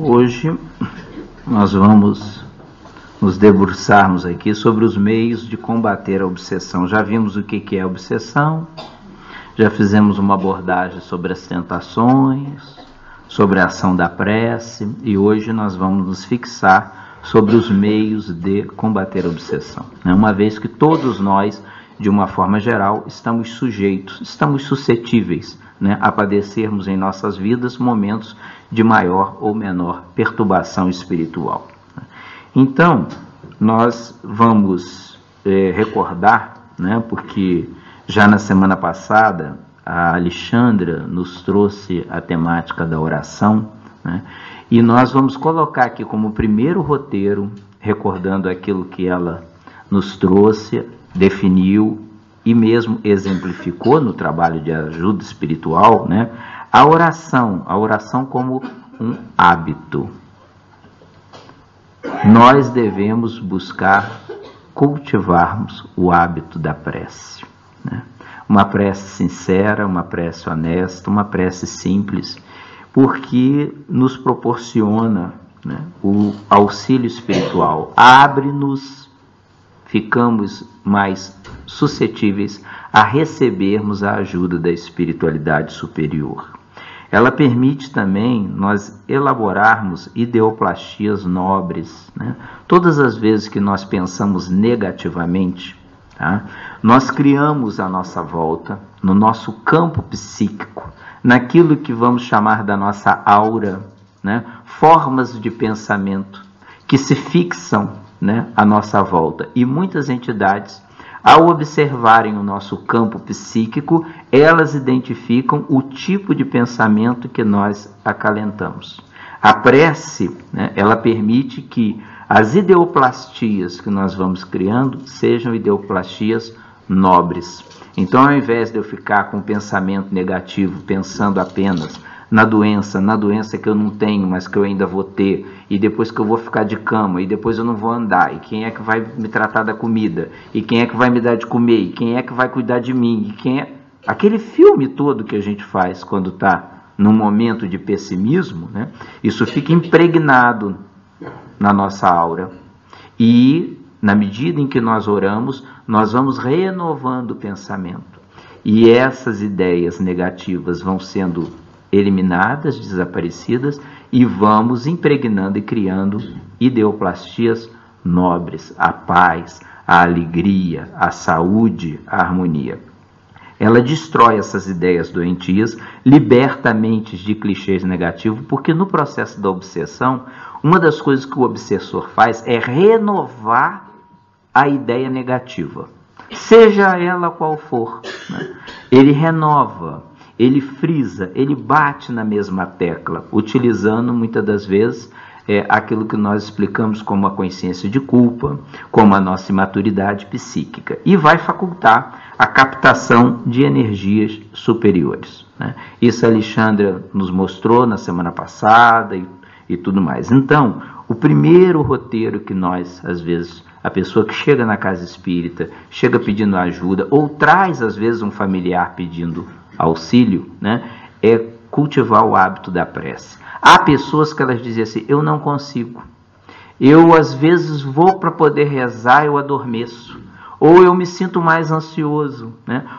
Hoje nós vamos nos debruçarmos aqui sobre os meios de combater a obsessão. Já vimos o que é a obsessão, já fizemos uma abordagem sobre as tentações, sobre a ação da prece, e hoje nós vamos nos fixar sobre os meios de combater a obsessão. Uma vez que todos nós, de uma forma geral, estamos sujeitos, estamos suscetíveis a padecermos em nossas vidas momentos de maior ou menor perturbação espiritual. Então, nós vamos recordar, porque já na semana passada a Alexandra nos trouxe a temática da oração, e nós vamos colocar aqui como primeiro roteiro, recordando aquilo que ela nos trouxe, definiu e mesmo exemplificou no trabalho de ajuda espiritual, a oração como um hábito. Nós devemos buscar cultivarmos o hábito da prece. Uma prece sincera, uma prece honesta, uma prece simples, porque nos proporciona o auxílio espiritual, abre-nos, ficamos mais suscetíveis a recebermos a ajuda da espiritualidade superior. Ela permite também nós elaborarmos ideoplastias nobres. Todas as vezes que nós pensamos negativamente, nós criamos à nossa volta, no nosso campo psíquico, naquilo que vamos chamar da nossa aura, formas de pensamento que se fixam à nossa volta. E muitas entidades, ao observarem o nosso campo psíquico, elas identificam o tipo de pensamento que nós acalentamos. A prece, ela permite que as ideoplastias que nós vamos criando sejam ideoplastias nobres. Então, ao invés de eu ficar com um pensamento negativo, pensando apenas na doença que eu não tenho, mas que eu ainda vou ter, e depois que eu vou ficar de cama, e depois eu não vou andar, e quem é que vai me tratar da comida, e quem é que vai me dar de comer, e quem é que vai cuidar de mim, e quem é... Aquele filme todo que a gente faz quando está num momento de pessimismo, isso fica impregnado na nossa aura. E, na medida em que nós oramos, nós vamos renovando o pensamento. E essas ideias negativas vão sendo eliminadas, desaparecidas, e vamos impregnando e criando ideoplastias nobres, a paz, a alegria, a saúde, a harmonia. Ela destrói essas ideias doentias, liberta a mente de clichês negativos, porque no processo da obsessão, uma das coisas que o obsessor faz é renovar a ideia negativa, seja ela qual for. Ele renova, ele frisa, ele bate na mesma tecla, utilizando muitas das vezes aquilo que nós explicamos como a consciência de culpa, como a nossa imaturidade psíquica, e vai facultar a captação de energias superiores. Isso a Alexandra nos mostrou na semana passada e tudo mais. Então, o primeiro roteiro que nós, às vezes, a pessoa que chega na casa espírita, chega pedindo ajuda, ou traz, às vezes, um familiar pedindo auxílio, é cultivar o hábito da prece. Há pessoas que elas dizem assim: eu não consigo, eu às vezes vou para poder rezar, eu adormeço, ou eu me sinto mais ansioso,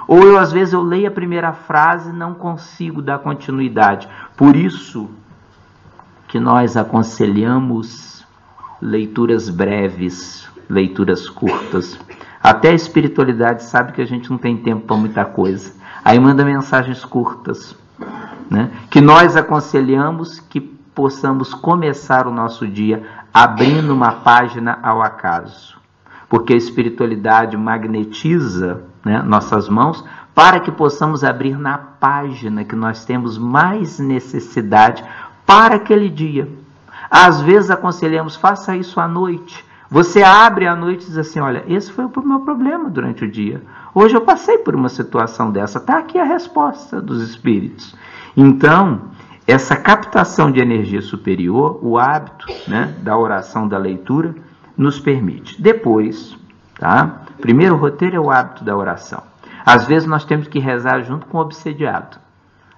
ou eu às vezes eu leio a primeira frase e não consigo dar continuidade. Por isso que nós aconselhamos leituras breves, leituras curtas. Até a espiritualidade sabe que a gente não tem tempo para muita coisa, aí manda mensagens curtas, que nós aconselhamos que possamos começar o nosso dia abrindo uma página ao acaso, porque a espiritualidade magnetiza nossas mãos para que possamos abrir na página que nós temos mais necessidade para aquele dia. Às vezes aconselhamos: faça isso à noite. Você abre à noite e diz assim: olha, esse foi o meu problema durante o dia. Hoje eu passei por uma situação dessa. Está aqui a resposta dos espíritos. Então, essa captação de energia superior, o hábito da oração, da leitura, nos permite. Depois, primeiro roteiro é o hábito da oração. Às vezes nós temos que rezar junto com o obsediado.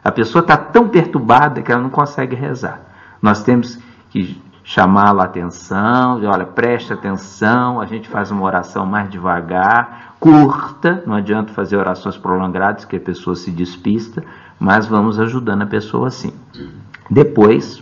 A pessoa está tão perturbada que ela não consegue rezar. Nós temos que chamá-lo a atenção, olha, preste atenção, a gente faz uma oração mais devagar, curta, não adianta fazer orações prolongadas que a pessoa se despista, mas vamos ajudando a pessoa assim. Depois,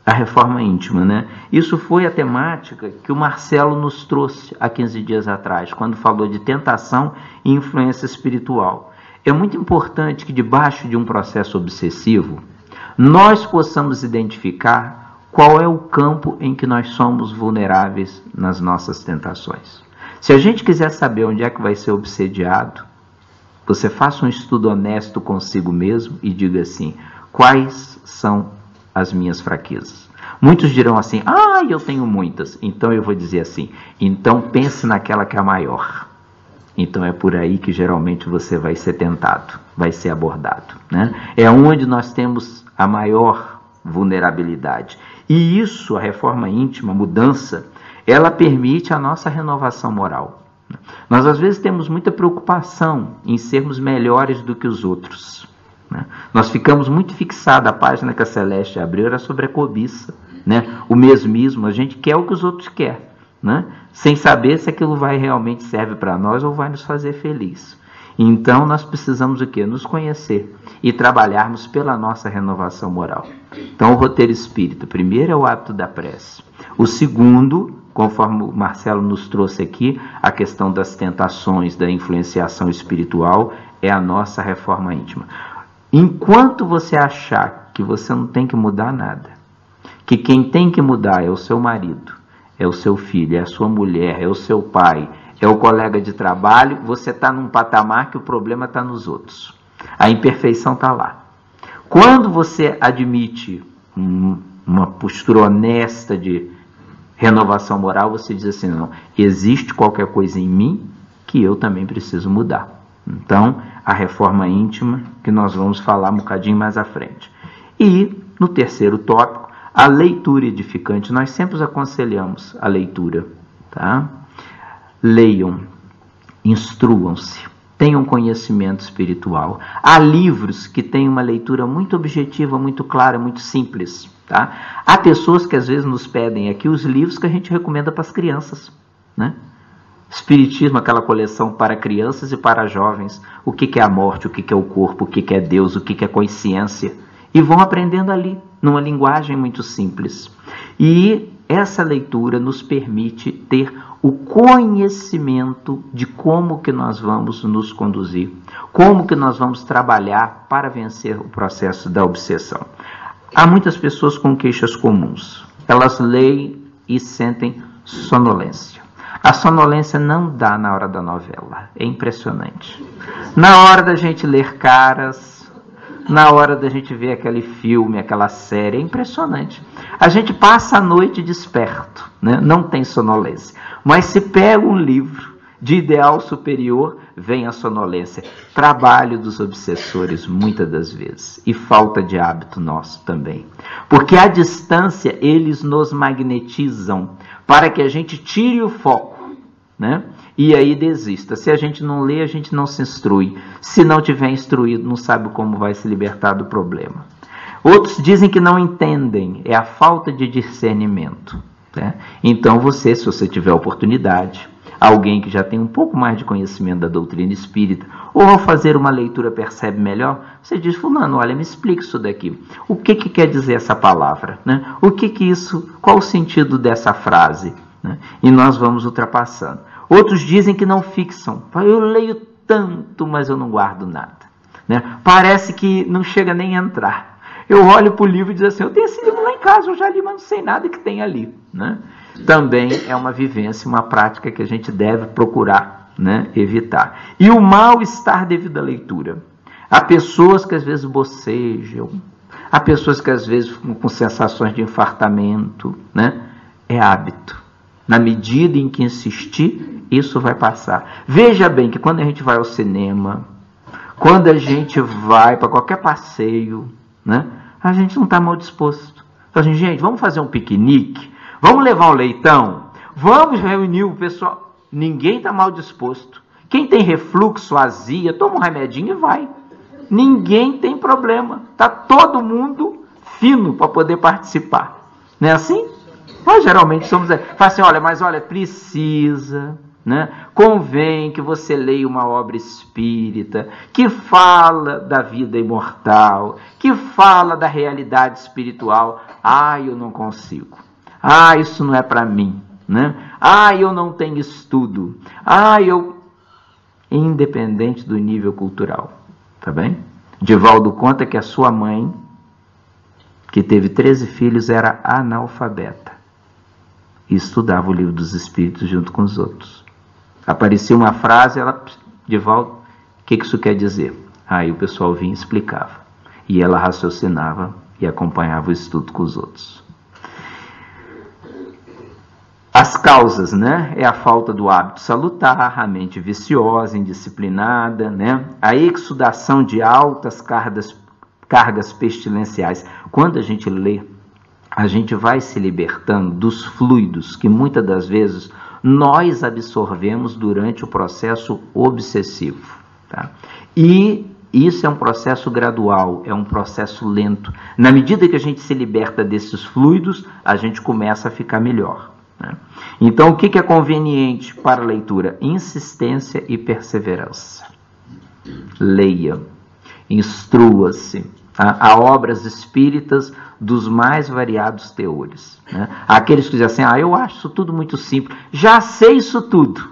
a reforma íntima, né? Isso foi a temática que o Marcelo nos trouxe há 15 dias atrás, quando falou de tentação e influência espiritual. É muito importante que debaixo de um processo obsessivo, nós possamos identificar qual é o campo em que nós somos vulneráveis nas nossas tentações. Se a gente quiser saber onde é que vai ser obsediado, você faça um estudo honesto consigo mesmo e diga assim, quais são as minhas fraquezas? Muitos dirão assim, eu tenho muitas. Então eu vou dizer assim, então pense naquela que é a maior. Então é por aí que geralmente você vai ser tentado, vai ser abordado, né? É onde nós temos a maior vulnerabilidade. E isso, a reforma íntima, a mudança, ela permite a nossa renovação moral. Nós às vezes temos muita preocupação em sermos melhores do que os outros, né? Nós ficamos muito fixados, a página que a Celeste abriu era sobre a cobiça, né? O mesmismo, a gente quer o que os outros querem, né? Sem saber se aquilo vai realmente serve para nós ou vai nos fazer feliz. Então nós precisamos o quê? Nos conhecer e trabalharmos pela nossa renovação moral. Então o roteiro espírita, primeiro é o hábito da prece. O segundo, conforme o Marcelo nos trouxe aqui, a questão das tentações, da influenciação espiritual, é a nossa reforma íntima. Enquanto você achar que você não tem que mudar nada, que quem tem que mudar é o seu marido, é o seu filho, é a sua mulher, é o seu pai, é o colega de trabalho, você está num patamar que o problema está nos outros. A imperfeição está lá. Quando você admite uma postura honesta de renovação moral, você diz assim, não, existe qualquer coisa em mim que eu também preciso mudar. Então, a reforma íntima, que nós vamos falar um bocadinho mais à frente. E, no terceiro tópico, a leitura edificante. Nós sempre aconselhamos a leitura, tá? Leiam, instruam-se, tenham conhecimento espiritual. Há livros que têm uma leitura muito objetiva, muito clara, muito simples, tá? Há pessoas que às vezes nos pedem aqui os livros que a gente recomenda para as crianças, né? Espiritismo, aquela coleção para crianças e para jovens. O que é a morte, o que é o corpo, o que é Deus, o que é consciência. E vão aprendendo ali, numa linguagem muito simples. E essa leitura nos permite ter o conhecimento de como que nós vamos nos conduzir, como que nós vamos trabalhar para vencer o processo da obsessão. Há muitas pessoas com queixas comuns. Elas leem e sentem sonolência. A sonolência não dá na hora da novela. É impressionante. Na hora da gente ler caras, na hora da gente ver aquele filme, aquela série, é impressionante. A gente passa a noite desperto, né? Não tem sonolência. Mas se pega um livro de ideal superior, vem a sonolência. Trabalho dos obsessores, muitas das vezes. E falta de hábito nosso também. Porque à distância, eles nos magnetizam para que a gente tire o foco, né? E aí desista. Se a gente não lê, a gente não se instrui. Se não tiver instruído, não sabe como vai se libertar do problema. Outros dizem que não entendem. É a falta de discernimento, né? Então você, se você tiver oportunidade, alguém que já tem um pouco mais de conhecimento da doutrina espírita, ou ao fazer uma leitura percebe melhor, você diz, fulano, olha, me explica isso daqui. O que quer dizer essa palavra, né? Qual o sentido dessa frase, né? E nós vamos ultrapassando. Outros dizem que não fixam. Eu leio tanto, mas eu não guardo nada, né? Parece que não chega nem a entrar. Eu olho para o livro e digo assim, eu tenho esse livro lá em casa, eu já li, mas não sei nada que tem ali, né? Também é uma vivência, uma prática que a gente deve procurar, né, evitar. E o mal-estar devido à leitura. Há pessoas que às vezes bocejam, há pessoas que às vezes ficam com sensações de infartamento, né? É hábito. Na medida em que insistir, isso vai passar. Veja bem que quando a gente vai ao cinema, quando a gente vai para qualquer passeio, né, a gente não está mal disposto. Então, assim, gente, vamos fazer um piquenique? Vamos levar um leitão? Vamos reunir o pessoal? Ninguém está mal disposto. Quem tem refluxo, azia, toma um remedinho e vai. Ninguém tem problema. Está todo mundo fino para poder participar. Não é assim? Nós geralmente somos... Fala assim, olha, mas olha, precisa... Né? Convém que você leia uma obra espírita que fala da vida imortal, que fala da realidade espiritual. Ah, eu não consigo. Ah, isso não é para mim. Né? Ah, eu não tenho estudo. Ah, independente do nível cultural. Tá bem? Divaldo conta que a sua mãe, que teve 13 filhos, era analfabeta e estudava o Livro dos Espíritos junto com os outros. Aparecia uma frase, ela, Divaldo, o que isso quer dizer? Aí o pessoal vinha e explicava. E ela raciocinava e acompanhava o estudo com os outros. As causas, né? É a falta do hábito salutar, a mente viciosa, indisciplinada, né? A exudação de altas cargas pestilenciais. Quando a gente lê, a gente vai se libertando dos fluidos que muitas das vezes nós absorvemos durante o processo obsessivo. Tá? E isso é um processo gradual, é um processo lento. Na medida que a gente se liberta desses fluidos, a gente começa a ficar melhor. Né? Então, o que é conveniente para a leitura? Insistência e perseverança. Leia, instrua-se. Há obras espíritas dos mais variados teores. Né? Aqueles que dizem assim, eu acho isso tudo muito simples, já sei isso tudo.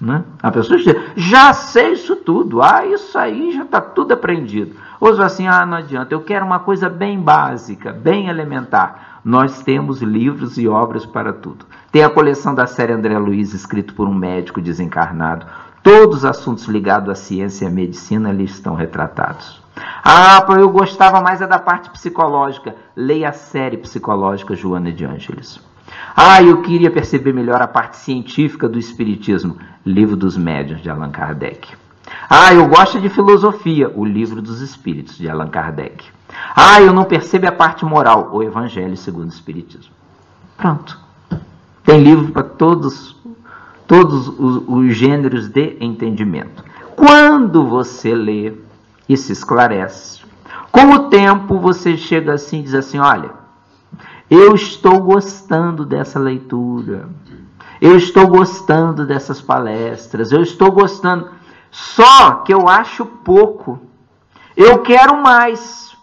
Né? A pessoa diz, já sei isso tudo, isso aí já está tudo aprendido. Outros assim, não adianta, eu quero uma coisa bem básica, bem elementar. Nós temos livros e obras para tudo. Tem a coleção da série André Luiz, escrito por um médico desencarnado. Todos os assuntos ligados à ciência e à medicina ali estão retratados. Eu gostava mais da parte psicológica. Leia a série psicológica Joana de Ângeles. Eu queria perceber melhor a parte científica do Espiritismo. Livro dos Médiuns, de Allan Kardec. Eu gosto de filosofia. O Livro dos Espíritos, de Allan Kardec. Eu não percebo a parte moral. O Evangelho segundo o Espiritismo. Pronto. Tem livro para todos os gêneros de entendimento. Quando você lê e se esclarece, com o tempo você chega assim e diz assim, olha, eu estou gostando dessa leitura, eu estou gostando dessas palestras, eu estou gostando, só que eu acho pouco, eu quero mais.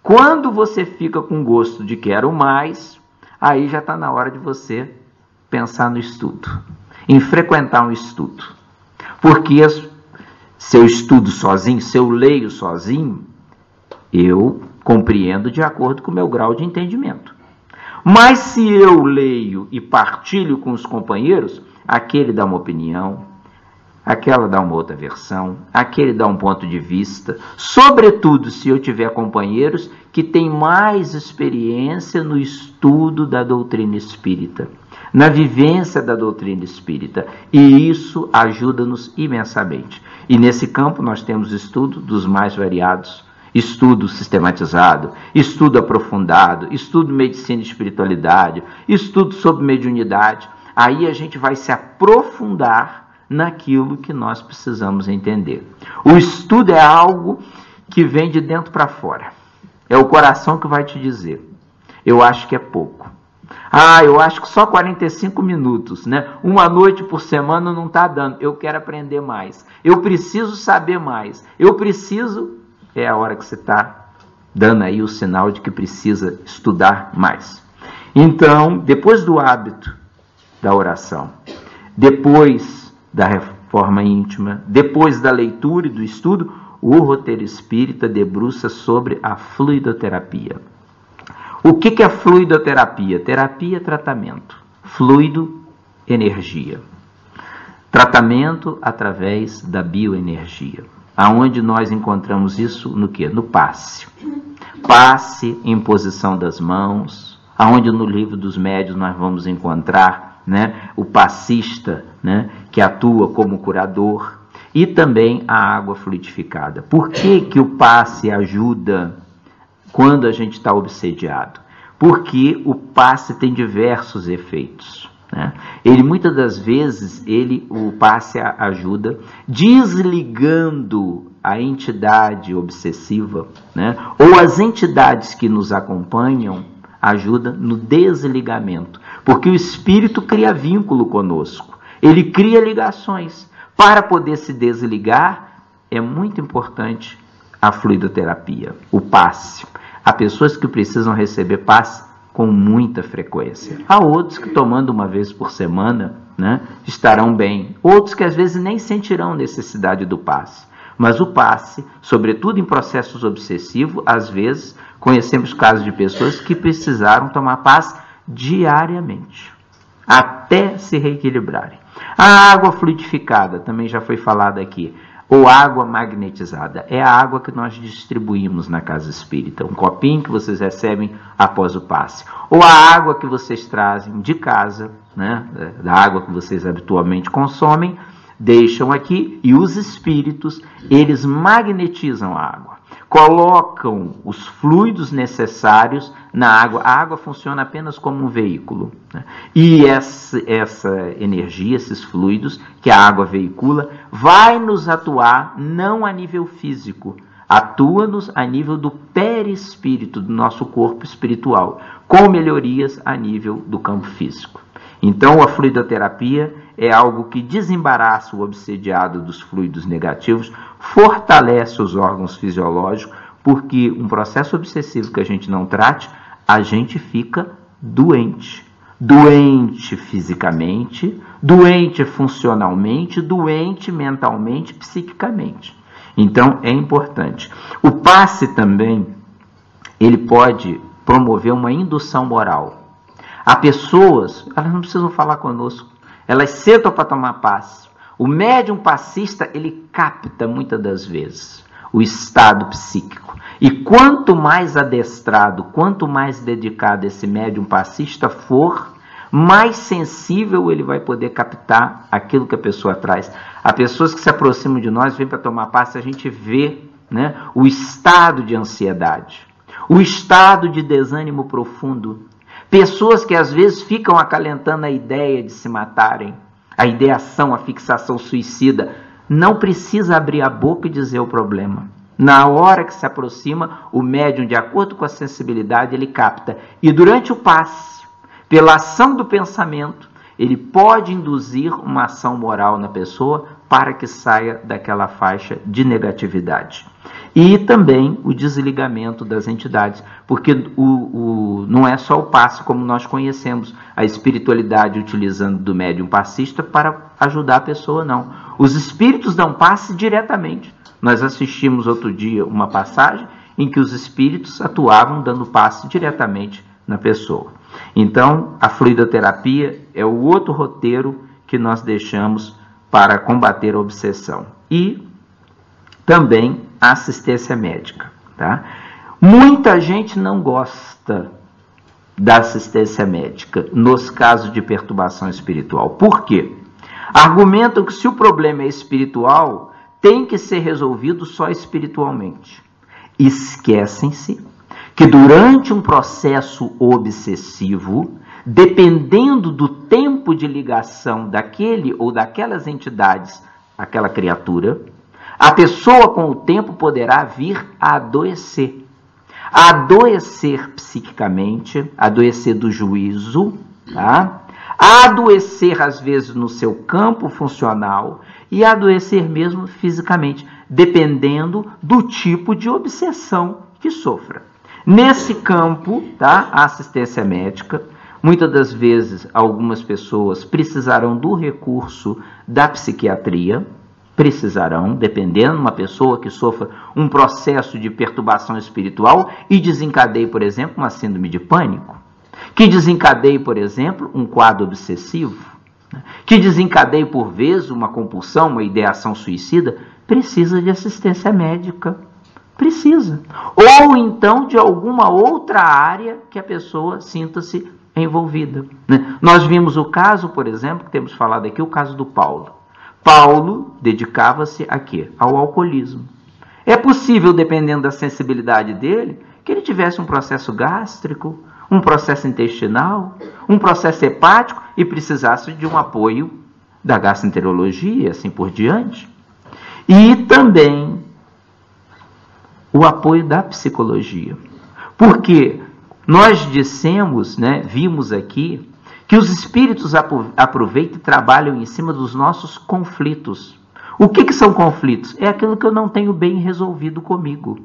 Quando você fica com gosto de quero mais, aí já está na hora de você pensar no estudo, em frequentar um estudo. Porque se eu estudo sozinho, se eu leio sozinho, eu compreendo de acordo com o meu grau de entendimento. Mas se eu leio e partilho com os companheiros, aquele dá uma opinião, aquela dá uma outra versão, aquele dá um ponto de vista, sobretudo se eu tiver companheiros que têm mais experiência no estudo da doutrina espírita, na vivência da doutrina espírita, e isso ajuda-nos imensamente. E nesse campo nós temos estudo dos mais variados, estudo sistematizado, estudo aprofundado, estudo medicina e espiritualidade, estudo sobre mediunidade. Aí a gente vai se aprofundar naquilo que nós precisamos entender. O estudo é algo que vem de dentro para fora. É o coração que vai te dizer. Eu acho que é pouco. Eu acho que só 45 minutos, né? Uma noite por semana não está dando. Eu quero aprender mais. Eu preciso saber mais. É a hora que você está dando aí o sinal de que precisa estudar mais. Então, depois do hábito da oração, depois da reforma íntima, depois da leitura e do estudo, o roteiro espírita debruça sobre a fluidoterapia. O que é fluidoterapia? Terapia é tratamento. Fluido, energia. Tratamento através da bioenergia. Aonde nós encontramos isso? No quê? No passe. Passe, imposição das mãos. Aonde no livro dos médiuns nós vamos encontrar, né, o passista, né, que atua como curador. E também a água fluidificada. Por que o passe ajuda quando a gente está obsediado? Porque o passe tem diversos efeitos. Né? Muitas das vezes, o passe ajuda desligando a entidade obsessiva, né? Ou as entidades que nos acompanham, ajuda no desligamento, porque o espírito cria vínculo conosco, ele cria ligações. Para poder se desligar, é muito importante a fluidoterapia, o passe. Há pessoas que precisam receber passe com muita frequência. Há outros que, tomando uma vez por semana, né, estarão bem. Outros que às vezes nem sentirão necessidade do passe. Mas o passe, sobretudo em processos obsessivos, às vezes conhecemos casos de pessoas que precisaram tomar passe diariamente, até se reequilibrarem. A água fluidificada, também já foi falada aqui, ou água magnetizada, é a água que nós distribuímos na casa espírita, um copinho que vocês recebem após o passe, ou a água que vocês trazem de casa, né, da água que vocês habitualmente consomem, deixam aqui, e os espíritos, eles magnetizam a água, colocam os fluidos necessários na água. A água funciona apenas como um veículo, né? E essa energia, esses fluidos que a água veicula, vai nos atuar não a nível físico, atua-nos a nível do perispírito, do nosso corpo espiritual, com melhorias a nível do campo físico. Então, a fluidoterapia é algo que desembaraça o obsediado dos fluidos negativos, fortalece os órgãos fisiológicos, porque um processo obsessivo que a gente não trate, a gente fica doente. Doente fisicamente, doente funcionalmente, doente mentalmente, psiquicamente. Então, é importante. O passe também, ele pode promover uma indução moral. Há pessoas, elas não precisam falar conosco, elas sentam para tomar passe. O médium passista, ele capta muitas das vezes o estado psíquico. E quanto mais adestrado, quanto mais dedicado esse médium passista for, mais sensível ele vai poder captar aquilo que a pessoa traz. Há pessoas que se aproximam de nós, vêm para tomar passe, a gente vê, né, o estado de ansiedade, o estado de desânimo profundo. Pessoas que às vezes ficam acalentando a ideia de se matarem, a ideação, a fixação suicida. Não precisa abrir a boca e dizer o problema. Na hora que se aproxima, o médium, de acordo com a sensibilidade, ele capta. E durante o passe, pela ação do pensamento, ele pode induzir uma ação moral na pessoa para que saia daquela faixa de negatividade. E também o desligamento das entidades, porque não é só o passe como nós conhecemos, a espiritualidade utilizando do médium passista para ajudar a pessoa, não. Os espíritos dão passe diretamente. Nós assistimos outro dia uma passagem em que os espíritos atuavam dando passe diretamente na pessoa. Então, a fluidoterapia é o outro roteiro que nós deixamos para combater a obsessão. E também a assistência médica, tá? Muita gente não gosta da assistência médica nos casos de perturbação espiritual. Por quê? Argumentam que se o problema é espiritual, tem que ser resolvido só espiritualmente. Esquecem-se que durante um processo obsessivo, dependendo do tempo de ligação daquele ou daquelas entidades, aquela criatura, a pessoa com o tempo poderá vir a adoecer. Adoecer psiquicamente, adoecer do juízo, tá? Adoecer às vezes no seu campo funcional e adoecer mesmo fisicamente, dependendo do tipo de obsessão que sofra. Nesse campo, tá, a assistência médica, muitas das vezes algumas pessoas precisarão do recurso da psiquiatria, precisarão, dependendo de uma pessoa que sofra um processo de perturbação espiritual e desencadeie, por exemplo, uma síndrome de pânico, que desencadeie, por exemplo, um quadro obsessivo, que desencadeie, por vezes, uma compulsão, uma ideação suicida, precisa de assistência médica. Precisa. Ou então de alguma outra área que a pessoa sinta-se envolvida. Nós vimos o caso, por exemplo, que temos falado aqui, o caso do Paulo. Paulo dedicava-se a quê? Ao alcoolismo. É possível, dependendo da sensibilidade dele, que ele tivesse um processo gástrico, um processo intestinal, um processo hepático e precisasse de um apoio da gastroenterologia, assim por diante. E também o apoio da psicologia. Porque Nós dissemos, né, vimos aqui, que os espíritos aproveitam e trabalham em cima dos nossos conflitos. O que são conflitos? É aquilo que eu não tenho bem resolvido comigo.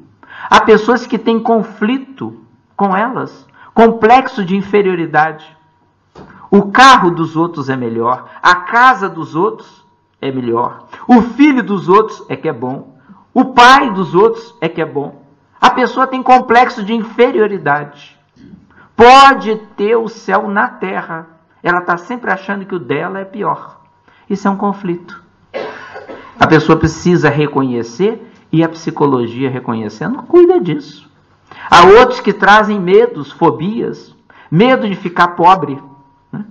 Há pessoas que têm conflito com elas, complexo de inferioridade. O carro dos outros é melhor, a casa dos outros é melhor, o filho dos outros é que é bom, o pai dos outros é que é bom. A pessoa tem complexo de inferioridade. Pode ter o céu na terra, ela está sempre achando que o dela é pior. Isso é um conflito. A pessoa precisa reconhecer, e a psicologia reconhecendo cuida disso. Há outros que trazem medos, fobias, medo de ficar pobre, né?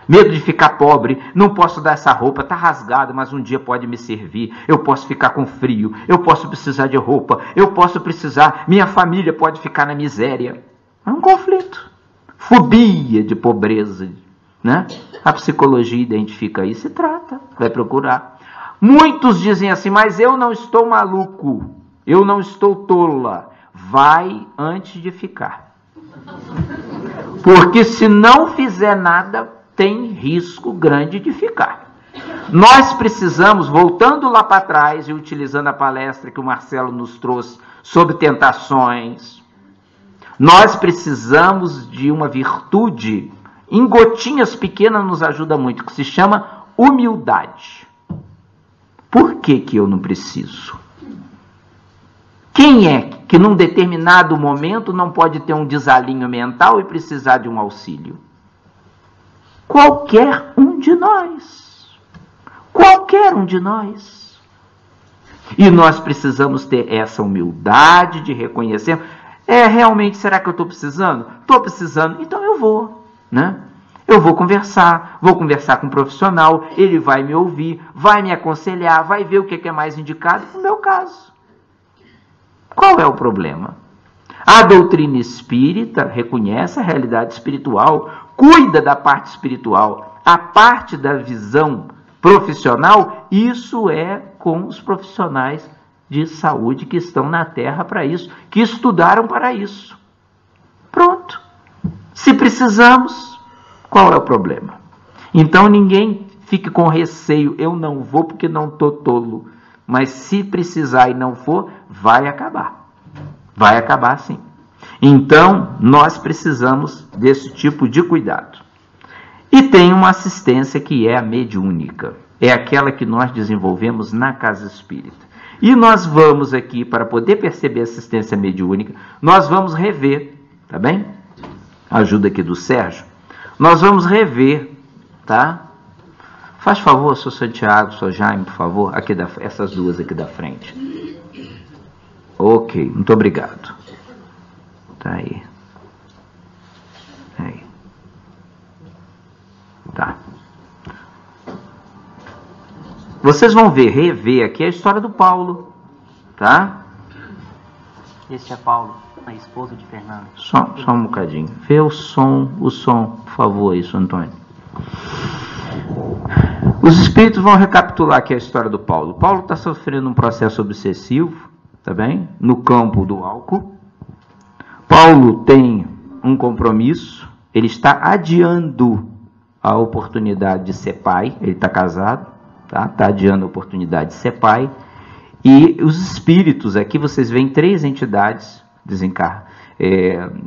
Medo de ficar pobre, não posso dar essa roupa, está rasgada, mas um dia pode me servir, eu posso ficar com frio, eu posso precisar de roupa, eu posso precisar, minha família pode ficar na miséria. É um conflito. Fobia de pobreza, né? A psicologia identifica isso e trata, vai procurar. Muitos dizem assim, mas eu não estou maluco, eu não estou tola. Vai antes de ficar. Porque se não fizer nada, tem risco grande de ficar. Nós precisamos, voltando lá para trás e utilizando a palestra que o Marcelo nos trouxe sobre tentações, nós precisamos de uma virtude, em gotinhas pequenas nos ajuda muito, que se chama humildade. Por que eu não preciso? Quem é que num determinado momento não pode ter um desalinho mental e precisar de um auxílio? Qualquer um de nós. Qualquer um de nós. E nós precisamos ter essa humildade de reconhecer. Realmente, será que eu estou precisando? Estou precisando, então eu vou, né? Eu vou conversar com um profissional, ele vai me ouvir, vai me aconselhar, vai ver o que é mais indicado no meu caso. Qual é o problema? A doutrina espírita reconhece a realidade espiritual, cuida da parte espiritual. A parte da visão profissional, isso é com os profissionais de saúde que estão na Terra para isso, que estudaram para isso. Pronto. Se precisamos, qual é o problema? Então ninguém fique com receio, eu não vou porque não estou tolo. Mas se precisar e não for, vai acabar. Vai acabar sim. Então, nós precisamos desse tipo de cuidado. E tem uma assistência que é a mediúnica. É aquela que nós desenvolvemos na casa espírita. E nós vamos aqui, para poder perceber a assistência mediúnica, nós vamos rever, tá bem? Ajuda aqui do Sérgio. Nós vamos rever, tá? Faz favor, Sr. Santiago, Sr. Jaime, por favor, aqui essas duas aqui da frente. Ok, muito obrigado. Tá aí. Aí. Tá. Vocês vão rever aqui a história do Paulo, tá? Este é Paulo, a esposa de Fernando. Só um bocadinho. Vê o som, por favor, isso, Antônio. Os espíritos vão recapitular aqui a história do Paulo. Paulo está sofrendo um processo obsessivo, tá bem? No campo do álcool. Paulo tem um compromisso, ele está adiando a oportunidade de ser pai, ele está casado, tá? Está adiando a oportunidade de ser pai. E os espíritos, aqui vocês veem 3 entidades,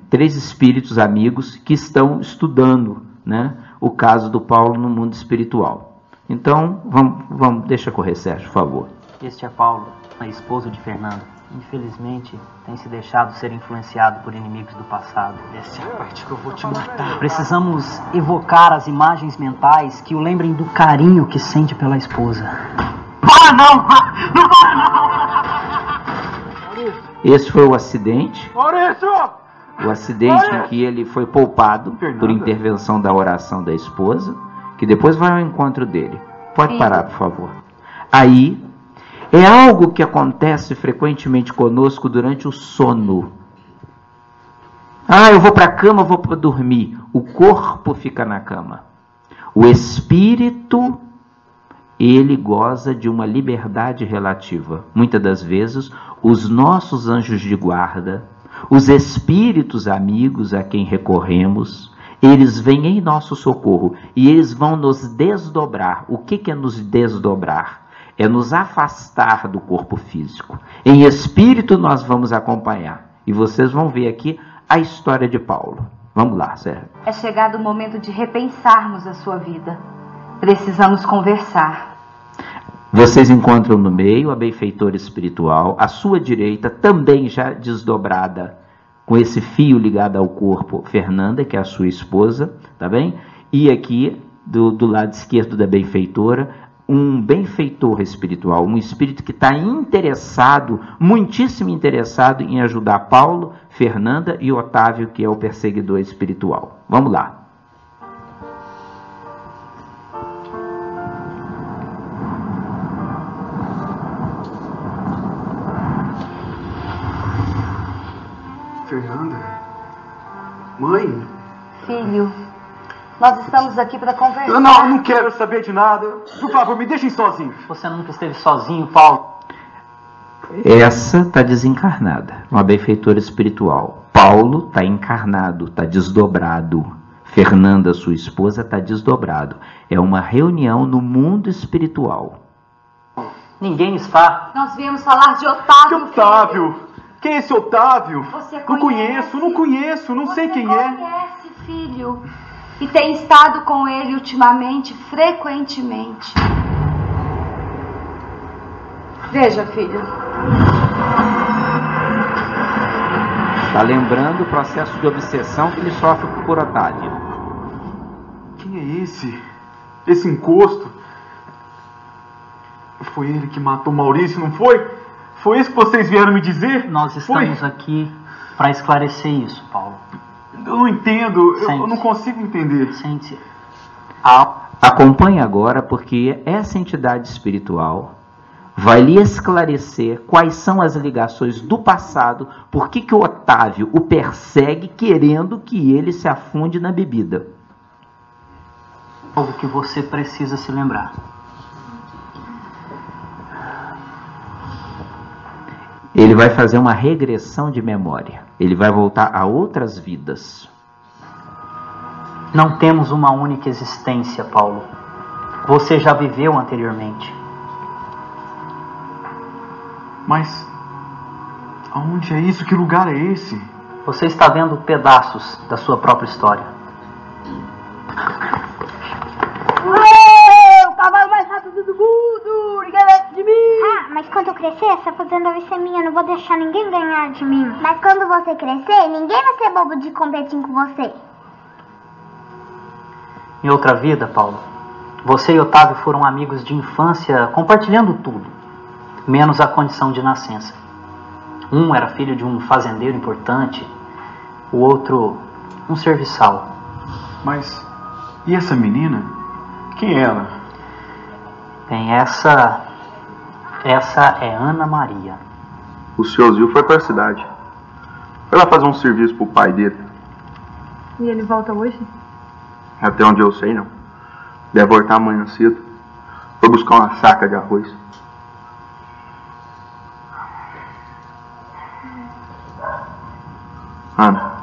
três espíritos amigos que estão estudando, né, o caso do Paulo no mundo espiritual. Então, vamos, deixa correr, Sérgio, por favor. Este é Paulo, a esposa de Fernando. Infelizmente, tem se deixado ser influenciado por inimigos do passado. Essa é a parte que eu vou te matar. Precisamos evocar as imagens mentais que o lembrem do carinho que sente pela esposa. Para não! Não para não! Esse foi o acidente. Maurício! O acidente em que ele foi poupado por intervenção da oração da esposa, que depois vai ao encontro dele. Pode parar, por favor. Aí, é algo que acontece frequentemente conosco durante o sono. Eu vou para a cama, vou para dormir. O corpo fica na cama. O espírito, ele goza de uma liberdade relativa. Muitas das vezes, os nossos anjos de guarda, Os espíritos amigos a quem recorremos, eles vêm em nosso socorro e eles vão nos desdobrar. O que é nos desdobrar? É nos afastar do corpo físico. Em espírito nós vamos acompanhar. E vocês vão ver aqui a história de Paulo. Vamos lá, Sérgio. É chegado o momento de repensarmos a sua vida. Precisamos conversar. Vocês encontram no meio a benfeitora espiritual, à sua direita, também já desdobrada, com esse fio ligado ao corpo, Fernanda, que é a sua esposa, tá bem? E aqui, do lado esquerdo da benfeitora, um benfeitor espiritual, um espírito que está interessado, muitíssimo interessado em ajudar Paulo, Fernanda e Otávio, que é o perseguidor espiritual. Vamos lá. Fernanda? Mãe? Filho, nós estamos aqui para conversar. Eu não quero saber de nada. Por favor, me deixem sozinho. Você nunca esteve sozinho, Paulo. Essa está desencarnada, uma benfeitora espiritual. Paulo está encarnado, está desdobrado. Fernanda, sua esposa, está desdobrado. É uma reunião no mundo espiritual. Ninguém está. Nós viemos falar de Otávio. Que Otávio? Quem é esse Otávio? Você Não conhece? conheço, não sei quem é. Você conhece, filho. E tem estado com ele ultimamente, frequentemente. Veja, filho. Está lembrando o processo de obsessão que ele sofre por Otávio. Quem é esse? Esse encosto? Foi ele que matou Maurício, não foi? Foi isso que vocês vieram me dizer? Nós estamos aqui para esclarecer isso, Paulo. Eu não entendo, eu Sente-se. não consigo entender. Sente-se. Acompanhe agora, porque essa entidade espiritual vai lhe esclarecer quais são as ligações do passado, por que o Otávio o persegue querendo que ele se afunde na bebida. Algo que você precisa se lembrar. Ele vai fazer uma regressão de memória. Ele vai voltar a outras vidas. Não temos uma única existência, Paulo. Você já viveu anteriormente. Mas aonde é isso? Que lugar é esse? Você está vendo pedaços da sua própria história. O cavalo mais rápido do mundo! Ninguém mexe de mim! Ah, mas quando eu crescer, essa fazenda vai ser minha. Eu não vou deixar ninguém ganhar de mim. Mas quando você crescer, ninguém vai ser bobo de competir com você. Em outra vida, Paulo, você e Otávio foram amigos de infância, compartilhando tudo, menos a condição de nascença. Um era filho de um fazendeiro importante, o outro um serviçal. Mas e essa menina? Quem é ela? Bem, essa é Ana Maria. O seu Zil foi para a cidade. Foi lá fazer um serviço pro pai dele. E ele volta hoje? Até onde eu sei, não. Deve voltar amanhã cedo. Foi buscar uma saca de arroz. Ana.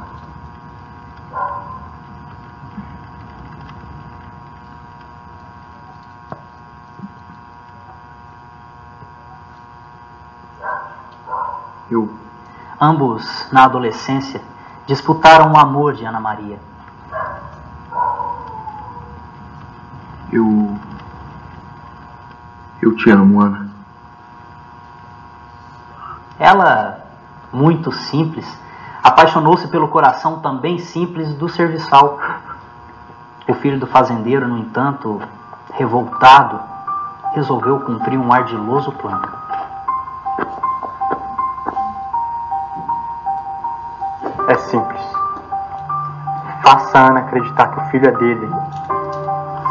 Ambos, na adolescência, disputaram o amor de Ana Maria. Eu te amo, Ana. Ela, muito simples, apaixonou-se pelo coração também simples do serviçal. O filho do fazendeiro, no entanto, revoltado, resolveu cumprir um ardiloso plano. É simples. Faça a Ana acreditar que o filho é dele.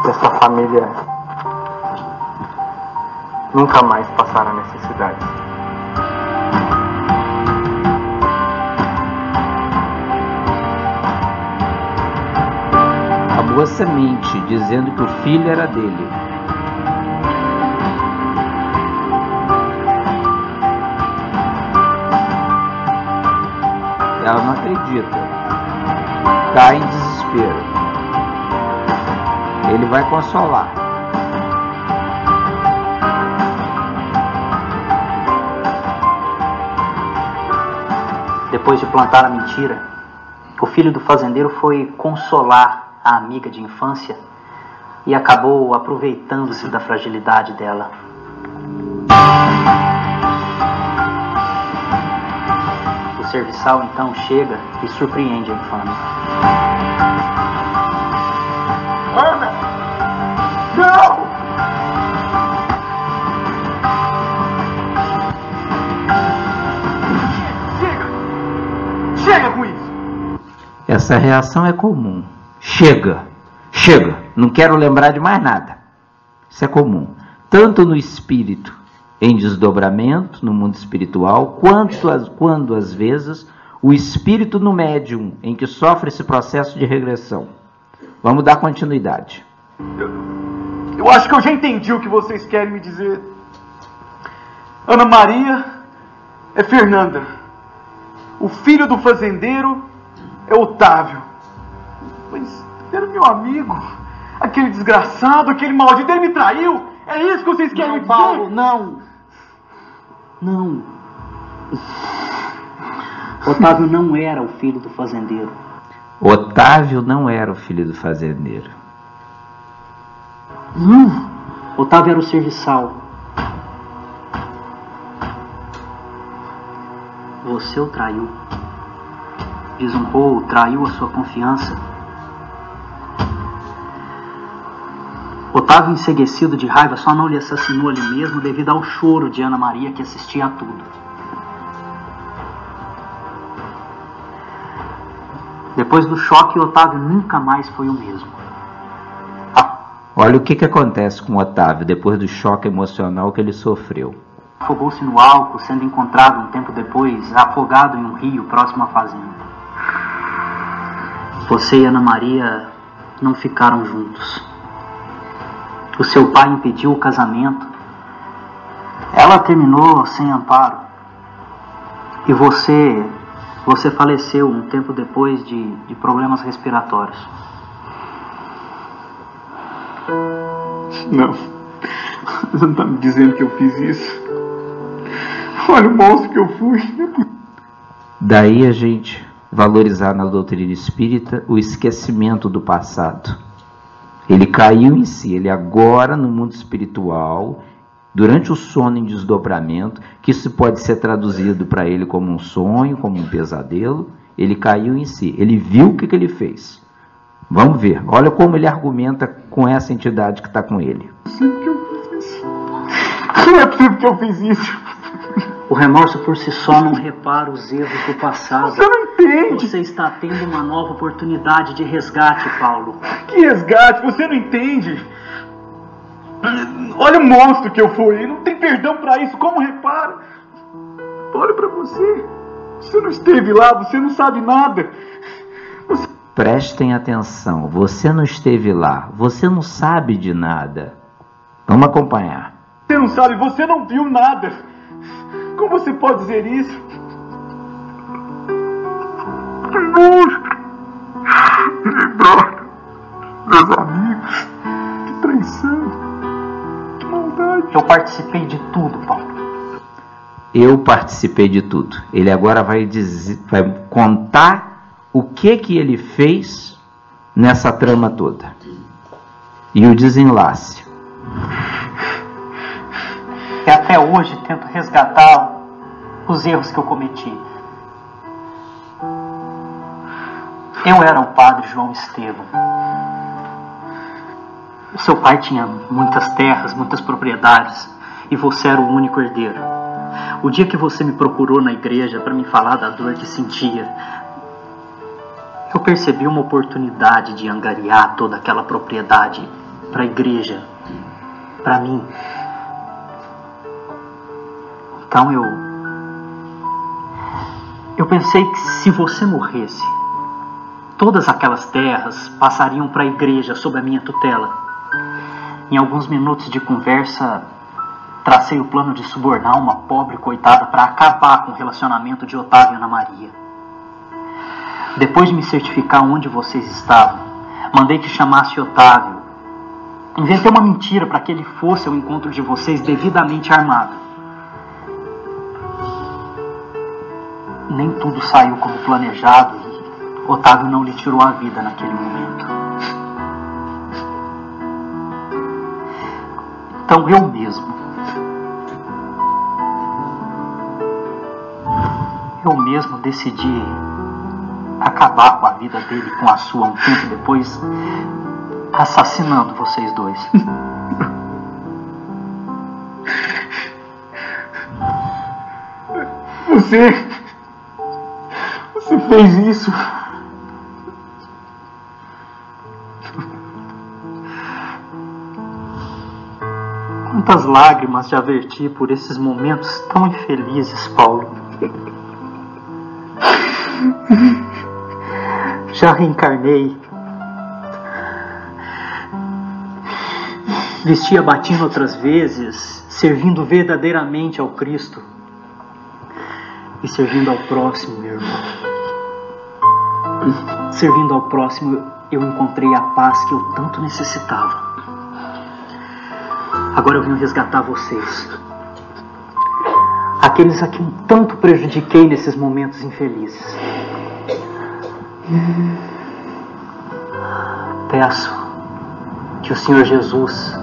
Que essa família nunca mais passará necessidade. A moça mente, dizendo que o filho era dele. ela não acredita, cai em desespero. Ele vai consolar. Depois de plantar a mentira, o filho do fazendeiro foi consolar a amiga de infância e acabou aproveitando-se da fragilidade dela. O serviçal então chega e surpreende a infame. Ana! Não! Chega com isso! Essa reação é comum. Chega, não quero lembrar de mais nada. Isso é comum, tanto no espírito em desdobramento, no mundo espiritual, quando às vezes o espírito no médium, em que sofre esse processo de regressão. Vamos dar continuidade. Eu acho que eu já entendi o que vocês querem me dizer. Ana Maria é Fernanda. O filho do fazendeiro é Otávio. Mas era meu amigo. Aquele desgraçado, aquele maldito, ele me traiu. É isso que vocês querem me dizer? Paulo, não. Otávio não era o filho do fazendeiro. Otávio não era o filho do fazendeiro. Otávio era o serviçal. Você o traiu. Desonrou, traiu a sua confiança. Otávio, enceguecido de raiva, só não lhe assassinou ali mesmo devido ao choro de Ana Maria, que assistia a tudo. Depois do choque, Otávio nunca mais foi o mesmo. Olha o que acontece com Otávio depois do choque emocional que ele sofreu. Afogou-se no álcool, sendo encontrado um tempo depois, afogado em um rio próximo à fazenda. Você e Ana Maria não ficaram juntos. O seu pai impediu o casamento. Ela terminou sem amparo. E você faleceu um tempo depois de problemas respiratórios. Não. Você não está me dizendo que eu fiz isso? Olha o monstro que eu fui. Daí a gente valorizar na doutrina espírita o esquecimento do passado. Ele caiu em si, ele agora no mundo espiritual, durante o sono em desdobramento, que isso pode ser traduzido para ele como um sonho, como um pesadelo, ele caiu em si, ele viu o que ele fez. Vamos ver, olha como ele argumenta com essa entidade que está com ele. Não é possível que eu fiz isso. O remorso por si só não repara os erros do passado. Você não entende. Você está tendo uma nova oportunidade de resgate, Paulo. Que resgate? Você não entende. Olha o monstro que eu fui. Não tem perdão pra isso. Como repara? Olha pra você. Você não esteve lá. Você não sabe nada. Prestem atenção. Você não esteve lá. Você não sabe de nada. Vamos acompanhar. Você não sabe. Você não viu nada. Como você pode dizer isso? Que monstro! Lembrar meus amigos. Que traição. Que maldade. Eu participei de tudo, Paulo. Eu participei de tudo. Ele agora vai contar o que ele fez nessa trama toda. E o desenlace. E até hoje tento resgatar os erros que eu cometi. Eu era o padre João Estevão. O seu pai tinha muitas terras, muitas propriedades, e você era o único herdeiro. O dia que você me procurou na igreja para me falar da dor que sentia, eu percebi uma oportunidade de angariar toda aquela propriedade para a igreja, para mim. Então eu pensei que se você morresse, todas aquelas terras passariam para a igreja sob a minha tutela. Em alguns minutos de conversa, tracei o plano de subornar uma pobre coitada para acabar com o relacionamento de Otávio e Ana Maria. Depois de me certificar onde vocês estavam, mandei que chamasse Otávio. Inventei uma mentira para que ele fosse ao encontro de vocês devidamente armado. Nem tudo saiu como planejado e Otávio não lhe tirou a vida naquele momento. Então eu mesmo decidi acabar com a vida dele e com a sua um tempo depois, assassinando vocês dois. Você fez isso? Quantas lágrimas já verti por esses momentos tão infelizes, Paulo. Já reencarnei. Vesti a batina outras vezes, servindo verdadeiramente ao Cristo. E servindo ao próximo, meu irmão. Servindo ao próximo, eu encontrei a paz que eu tanto necessitava. Agora eu venho resgatar vocês. Aqueles a quem tanto prejudiquei nesses momentos infelizes. Peço que o Senhor Jesus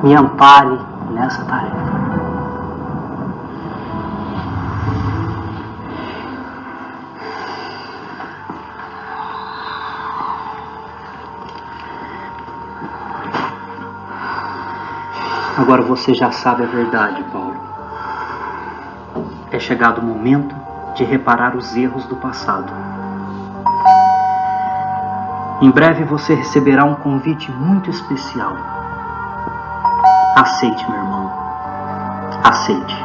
me ampare nessa tarefa. Agora você já sabe a verdade, Paulo. É chegado o momento de reparar os erros do passado. Em breve você receberá um convite muito especial. Aceite, meu irmão. Aceite.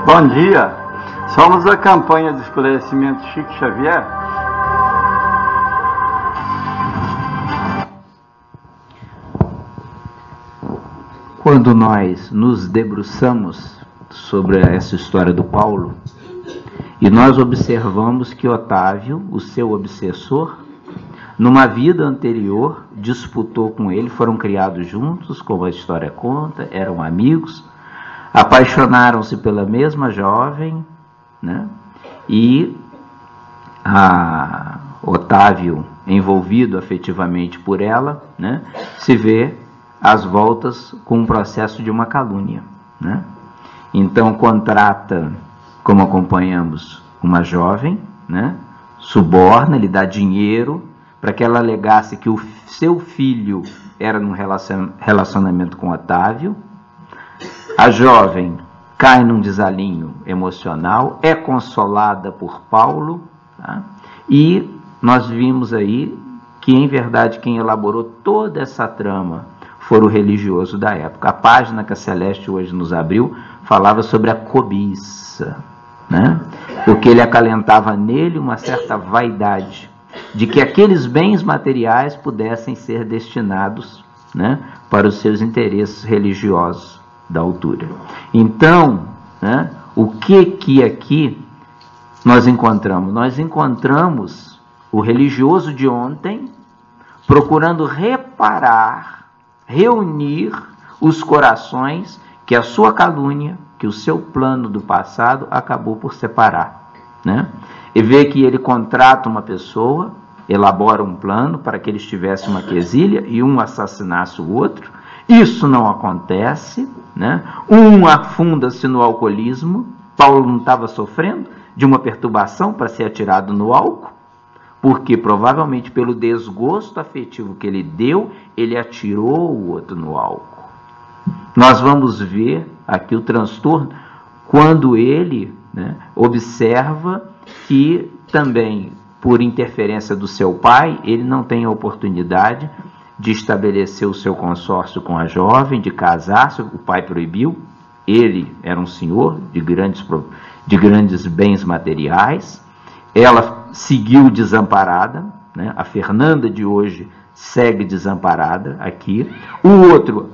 Bom dia. Somos a campanha de esclarecimento Chico Xavier. Quando nós nos debruçamos sobre essa história do Paulo, e nós observamos que Otávio, o seu obsessor, numa vida anterior, disputou com ele, foram criados juntos, como a história conta, eram amigos, apaixonaram-se pela mesma jovem, né? E Otávio, envolvido afetivamente por ela, né, se vê às voltas com um processo de uma calúnia, né? Então contrata, como acompanhamos, uma jovem, né, suborna, lhe dá dinheiro para que ela alegasse que o seu filho era num relacionamento com Otávio. A jovem cai num desalinho emocional, é consolada por Paulo, tá? E nós vimos aí que, em verdade, quem elaborou toda essa trama foi o religioso da época. A página que a Celeste hoje nos abriu falava sobre a cobiça, né? Porque ele acalentava nele uma certa vaidade de que aqueles bens materiais pudessem ser destinados, né, para os seus interesses religiosos da altura. Então, né, o que aqui nós encontramos? Nós encontramos o religioso de ontem procurando reparar, reunir os corações que a sua calúnia, que o seu plano do passado acabou por separar, né? E vê que ele contrata uma pessoa, elabora um plano para que eles tivessem uma quesilha e um assassinasse o outro. Isso não acontece, né? Um afunda-se no alcoolismo. Paulo não estava sofrendo de uma perturbação para ser atirado no álcool, porque provavelmente pelo desgosto afetivo que ele deu, ele atirou o outro no álcool. Nós vamos ver aqui o transtorno quando ele, né, observa que também, por interferência do seu pai, ele não tem a oportunidade de estabelecer o seu consórcio com a jovem, de casar-se. O pai proibiu. Ele era um senhor de grandes bens materiais. Ela seguiu desamparada, né? A Fernanda de hoje segue desamparada aqui. O outro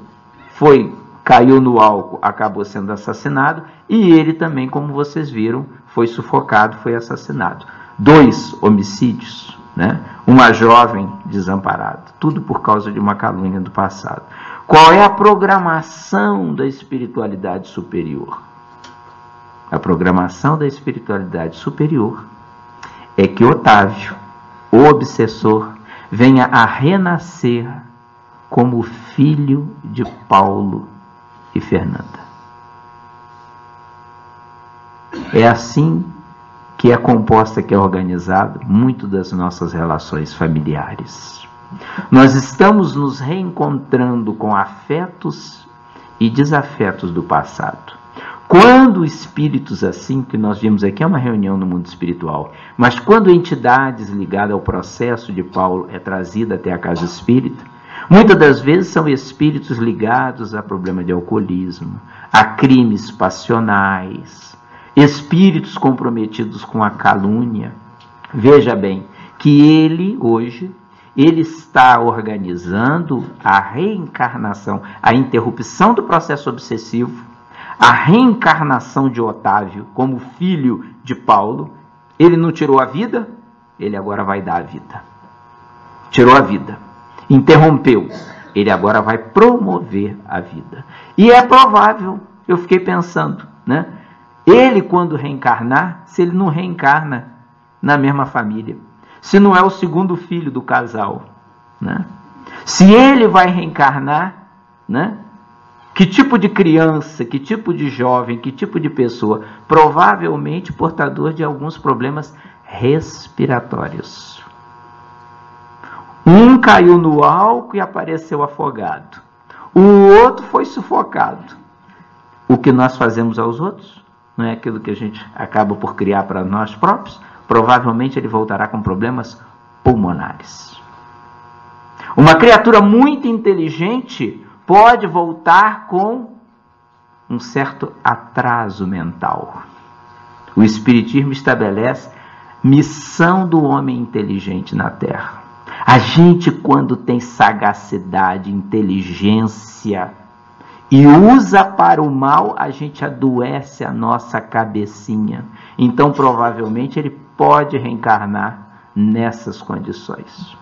caiu no álcool, acabou sendo assassinado, e ele também, como vocês viram, foi sufocado, foi assassinado. 2 homicídios, né? Uma jovem desamparada, tudo por causa de uma calúnia do passado. Qual é a programação da espiritualidade superior? A programação da espiritualidade superior é que Otávio, o obsessor, venha a renascer como filho de Paulo e Fernanda. É assim que é composta, que é organizado muito das nossas relações familiares. Nós estamos nos reencontrando com afetos e desafetos do passado. Quando espíritos assim, que nós vimos aqui, é uma reunião no mundo espiritual, mas quando entidades ligadas ao processo de Paulo é trazida até a casa espírita, muitas das vezes são espíritos ligados a problema de alcoolismo, a crimes passionais, espíritos comprometidos com a calúnia. Veja bem, que ele hoje, ele está organizando a reencarnação, a interrupção do processo obsessivo, a reencarnação de Otávio como filho de Paulo. Ele não tirou a vida, ele agora vai dar a vida. Tirou a vida, interrompeu, ele agora vai promover a vida. E é provável, eu fiquei pensando, né? Ele, quando reencarnar, se ele não reencarna na mesma família, se não é o segundo filho do casal, né? Se ele vai reencarnar, né? Que tipo de criança, que tipo de jovem, que tipo de pessoa? Provavelmente portador de alguns problemas respiratórios. Um caiu no álcool e apareceu afogado. O outro foi sufocado. O que nós fazemos aos outros não é aquilo que a gente acaba por criar para nós próprios. Provavelmente ele voltará com problemas pulmonares. Uma criatura muito inteligente pode voltar com um certo atraso mental. O Espiritismo estabelece missão do homem inteligente na Terra. A gente, quando tem sagacidade, inteligência e usa para o mal, a gente adoece a nossa cabecinha. Então, provavelmente, ele pode reencarnar nessas condições.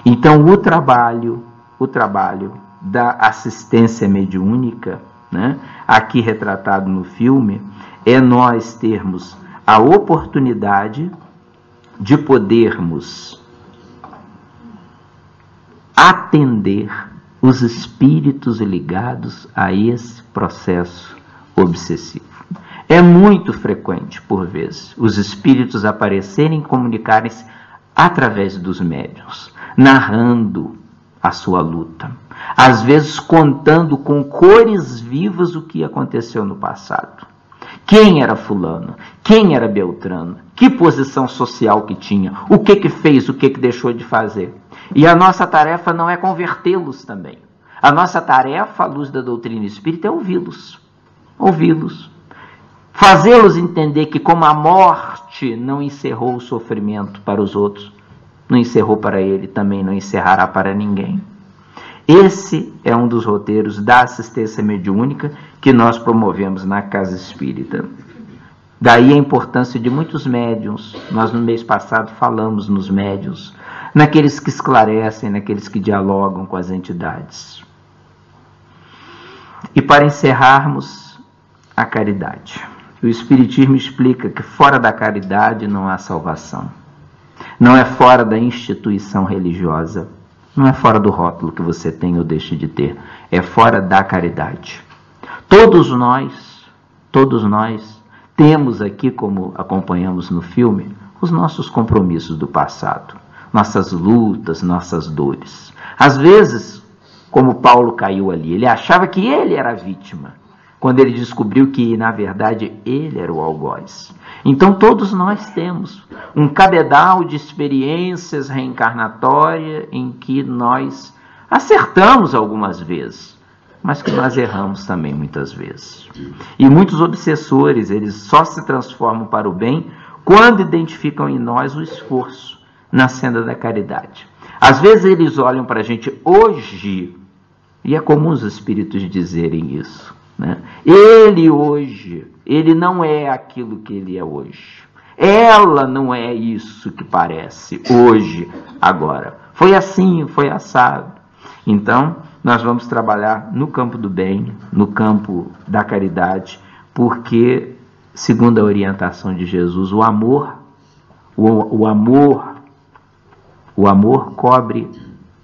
Então, o trabalho da assistência mediúnica, né, aqui retratado no filme, é nós termos a oportunidade de podermos atender os espíritos ligados a esse processo obsessivo. É muito frequente, por vezes, os espíritos aparecerem e comunicarem-se através dos médiuns, narrando a sua luta, às vezes contando com cores vivas o que aconteceu no passado. Quem era fulano? Quem era Beltrano? Que posição social que tinha? O que fez? O que deixou de fazer? E a nossa tarefa não é convertê-los também. A nossa tarefa, à luz da doutrina espírita, é ouvi-los. Ouvi-los. Fazê-los entender que, como a morte não encerrou o sofrimento para os outros, não encerrou para ele, também não encerrará para ninguém. Esse é um dos roteiros da assistência mediúnica que nós promovemos na Casa Espírita. Daí a importância de muitos médiuns. Nós no mês passado falamos nos médiuns, naqueles que esclarecem, naqueles que dialogam com as entidades. E para encerrarmos, a caridade. O Espiritismo explica que fora da caridade não há salvação. Não é fora da instituição religiosa. Não é fora do rótulo que você tem ou deixa de ter. É fora da caridade. Todos nós temos aqui, como acompanhamos no filme, os nossos compromissos do passado. Nossas lutas, nossas dores. Às vezes, como Paulo caiu ali, ele achava que ele era a vítima, quando ele descobriu que, na verdade, ele era o algoz. Então, todos nós temos um cabedal de experiências reencarnatórias em que nós acertamos algumas vezes, mas que nós erramos também muitas vezes. E muitos obsessores, eles só se transformam para o bem quando identificam em nós o esforço na senda da caridade. Às vezes eles olham para a gente hoje, e é comum os espíritos dizerem isso, né? Ele hoje, ele não é aquilo que ele é hoje. Ela não é isso que parece hoje, agora. Foi assim, foi assado. Então, nós vamos trabalhar no campo do bem, no campo da caridade, porque, segundo a orientação de Jesus, o amor cobre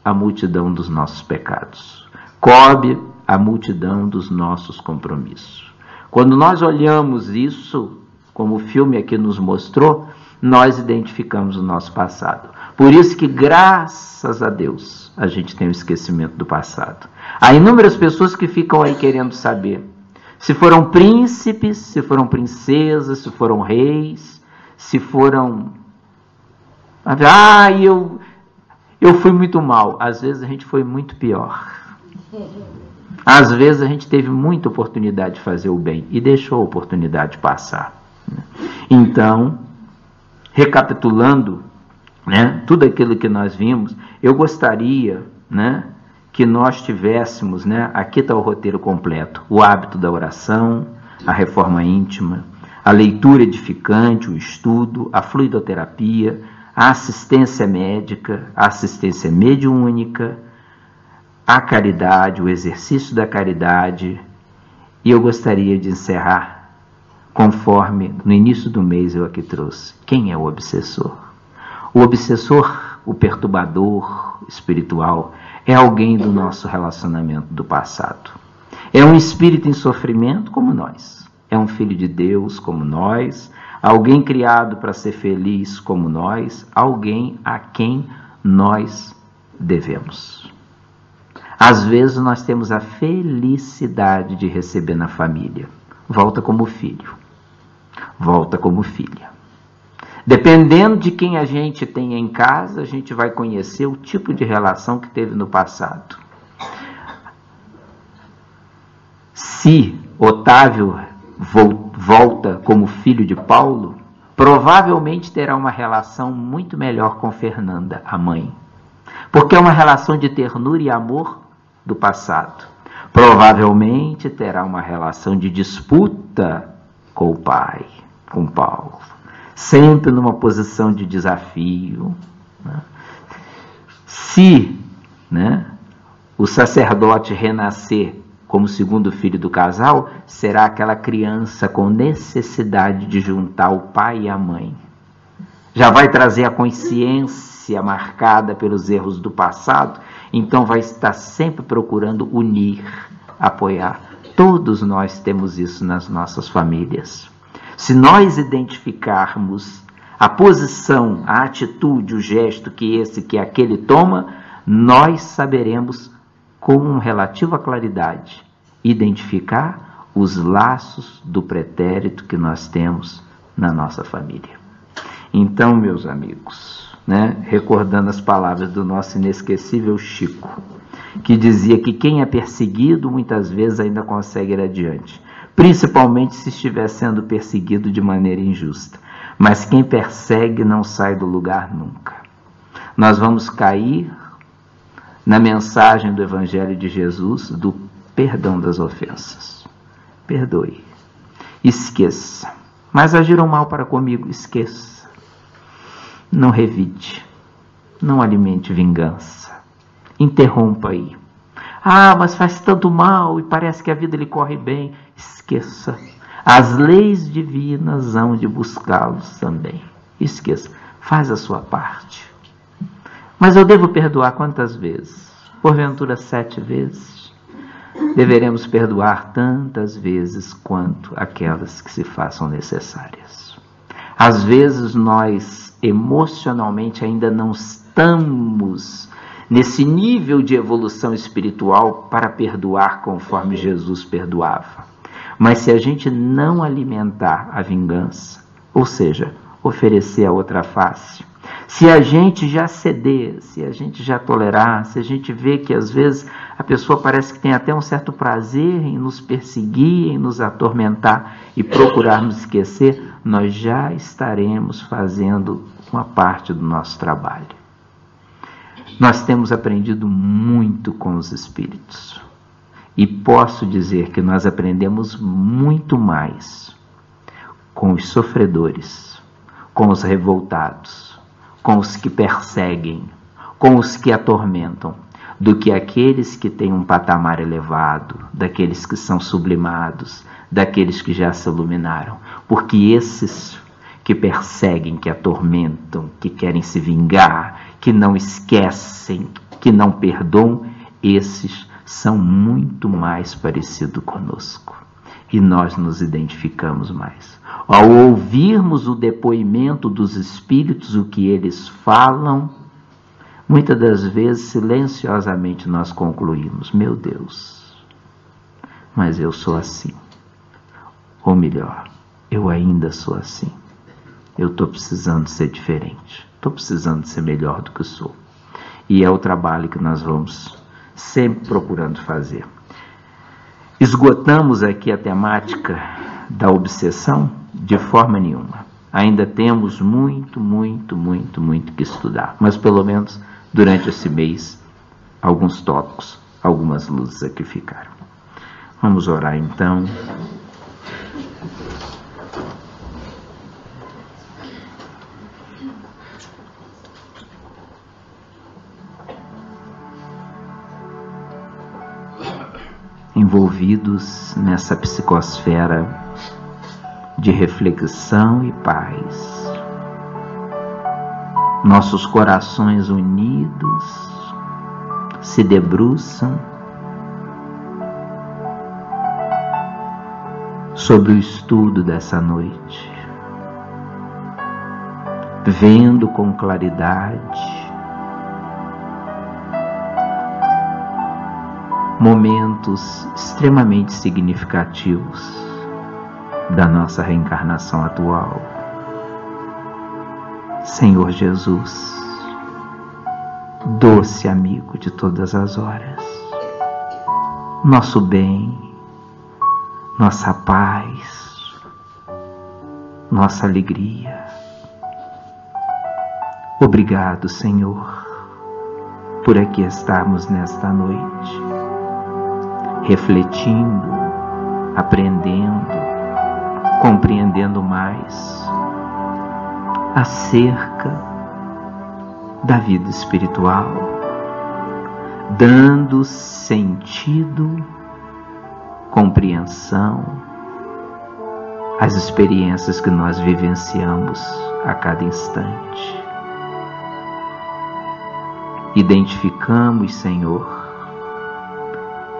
a multidão dos nossos pecados, cobre a multidão dos nossos compromissos. Quando nós olhamos isso, como o filme aqui nos mostrou, nós identificamos o nosso passado. Por isso que, graças a Deus, a gente tem o esquecimento do passado. Há inúmeras pessoas que ficam aí querendo saber se foram príncipes, se foram princesas, se foram reis, se foram... eu fui muito mal. Às vezes a gente foi muito pior. Às vezes a gente teve muita oportunidade de fazer o bem e deixou a oportunidade passar. Então, recapitulando, tudo aquilo que nós vimos, eu gostaria, que nós tivéssemos, aqui está o roteiro completo: o hábito da oração, a reforma íntima, a leitura edificante, o estudo, a fluidoterapia, a assistência médica, a assistência mediúnica, a caridade, o exercício da caridade. E eu gostaria de encerrar conforme no início do mês eu aqui trouxe. Quem é o obsessor? O obsessor, o perturbador espiritual, é alguém do nosso relacionamento do passado. É um espírito em sofrimento como nós. É um filho de Deus como nós. Alguém criado para ser feliz como nós. Alguém a quem nós devemos. Às vezes nós temos a felicidade de receber na família. Volta como filho. Volta como filha. Dependendo de quem a gente tem em casa, a gente vai conhecer o tipo de relação que teve no passado. Se Otávio volta como filho de Paulo, provavelmente terá uma relação muito melhor com Fernanda, a mãe. Porque é uma relação de ternura e amor do passado. Provavelmente terá uma relação de disputa com o pai, com Paulo. Sempre numa posição de desafio. Se o sacerdote renascer como segundo filho do casal, será aquela criança com necessidade de juntar o pai e a mãe. Já vai trazer a consciência marcada pelos erros do passado, então vai estar sempre procurando unir, apoiar. Todos nós temos isso nas nossas famílias. Se nós identificarmos a posição, a atitude, o gesto que esse, que aquele toma, nós saberemos, com relativa claridade, identificar os laços do pretérito que nós temos na nossa família. Então, meus amigos, recordando as palavras do nosso inesquecível Chico, que dizia que quem é perseguido muitas vezes ainda consegue ir adiante, principalmente se estiver sendo perseguido de maneira injusta. Mas quem persegue não sai do lugar nunca. Nós vamos cair na mensagem do Evangelho de Jesus do perdão das ofensas. Perdoe. Esqueça. Mas agiram mal para comigo, esqueça. Não revide. Não alimente vingança. Interrompa aí. Mas faz tanto mal e parece que a vida lhe corre bem. Esqueça. As leis divinas hão de buscá-los também. Esqueça. Faz a sua parte. Mas eu devo perdoar quantas vezes? Porventura 7 vezes? Deveremos perdoar tantas vezes quanto aquelas que se façam necessárias. Às vezes nós emocionalmente ainda não estamos nesse nível de evolução espiritual para perdoar conforme Jesus perdoava. Mas se a gente não alimentar a vingança, ou seja, oferecer a outra face, se a gente já ceder, se a gente já tolerar, se a gente vê que às vezes a pessoa parece que tem até um certo prazer em nos perseguir, em nos atormentar e procurar nos esquecer, nós já estaremos fazendo uma parte do nosso trabalho. Nós temos aprendido muito com os espíritos. E posso dizer que nós aprendemos muito mais com os sofredores, com os revoltados, com os que perseguem, com os que atormentam, do que aqueles que têm um patamar elevado, daqueles que são sublimados, daqueles que já se iluminaram. Porque esses que perseguem, que atormentam, que querem se vingar, que não esquecem, que não perdoam, esses são muito mais parecidos conosco. E nós nos identificamos mais. Ao ouvirmos o depoimento dos espíritos, o que eles falam, muitas das vezes, silenciosamente, nós concluímos: meu Deus, mas eu sou assim. Ou melhor, eu ainda sou assim. Eu estou precisando ser diferente. Estou precisando ser melhor do que eu sou. E é o trabalho que nós vamos sempre procurando fazer. Esgotamos aqui a temática da obsessão? De forma nenhuma. Ainda temos muito que estudar. Mas pelo menos durante esse mês, alguns tópicos, algumas luzes aqui ficaram. Vamos orar então. Envolvidos nessa psicosfera de reflexão e paz, nossos corações unidos se debruçam sobre o estudo dessa noite, vendo com claridade momentos extremamente significativos da nossa reencarnação atual. Senhor Jesus, doce amigo de todas as horas, nosso bem, nossa paz, nossa alegria. Obrigado, Senhor, por aqui estarmos nesta noite, refletindo, aprendendo, compreendendo mais acerca da vida espiritual, dando sentido, compreensão às experiências que nós vivenciamos a cada instante. Identificamos, Senhor,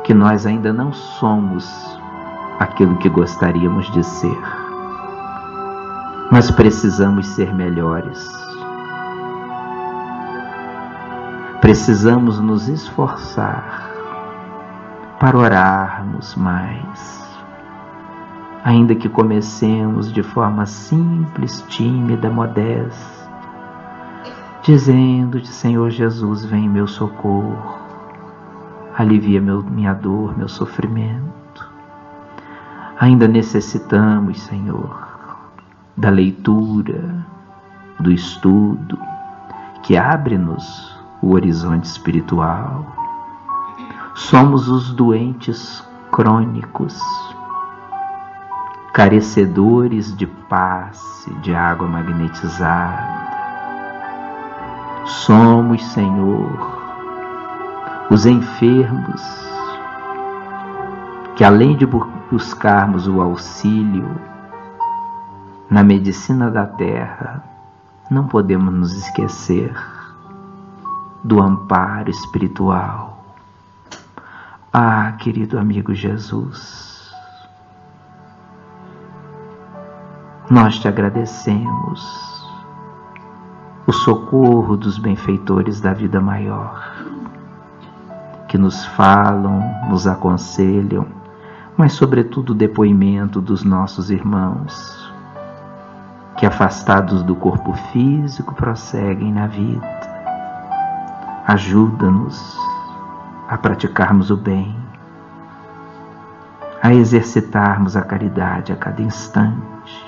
que nós ainda não somos aquilo que gostaríamos de ser, mas precisamos ser melhores. Precisamos nos esforçar para orarmos mais, ainda que comecemos de forma simples, tímida, modesta, dizendo: Senhor Jesus, vem em meu socorro, alivia minha dor, meu sofrimento. Ainda necessitamos, Senhor, da leitura, do estudo, que abre-nos o horizonte espiritual. Somos os doentes crônicos, carecedores de passe, de água magnetizada. Somos, Senhor, os enfermos, que além de buscarmos o auxílio na medicina da terra, não podemos nos esquecer do amparo espiritual. Ah, querido amigo Jesus, nós te agradecemos o socorro dos benfeitores da vida maior, que nos falam, nos aconselham, mas sobretudo o depoimento dos nossos irmãos, que afastados do corpo físico prosseguem na vida. Ajuda-nos a praticarmos o bem, a exercitarmos a caridade a cada instante,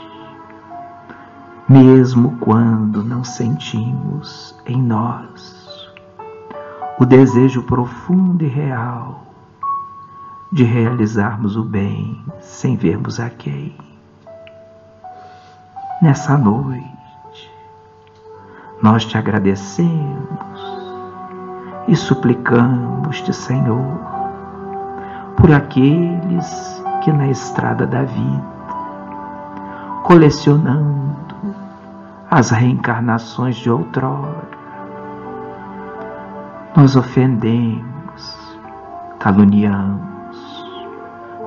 mesmo quando não sentimos em nós o desejo profundo e real de realizarmos o bem sem vermos a quem. Nessa noite, nós te agradecemos e suplicamos-te, Senhor, por aqueles que na estrada da vida, colecionando as reencarnações de outrora, nós ofendemos, caluniamos,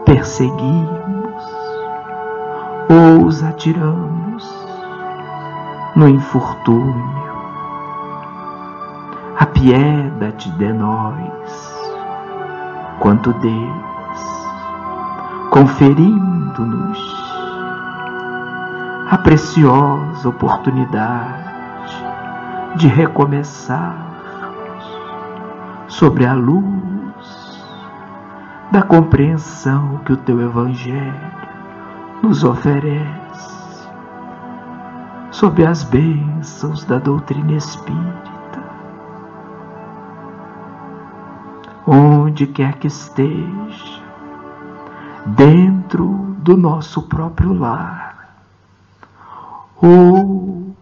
perseguimos ou os atiramos no infortúnio. Apieda-te de nós, quanto deles, conferindo-nos a preciosa oportunidade de recomeçarmos sobre a luz da compreensão que o teu Evangelho nos oferece, sob as bênçãos da doutrina espírita. Onde quer que esteja, dentro do nosso próprio lar, ou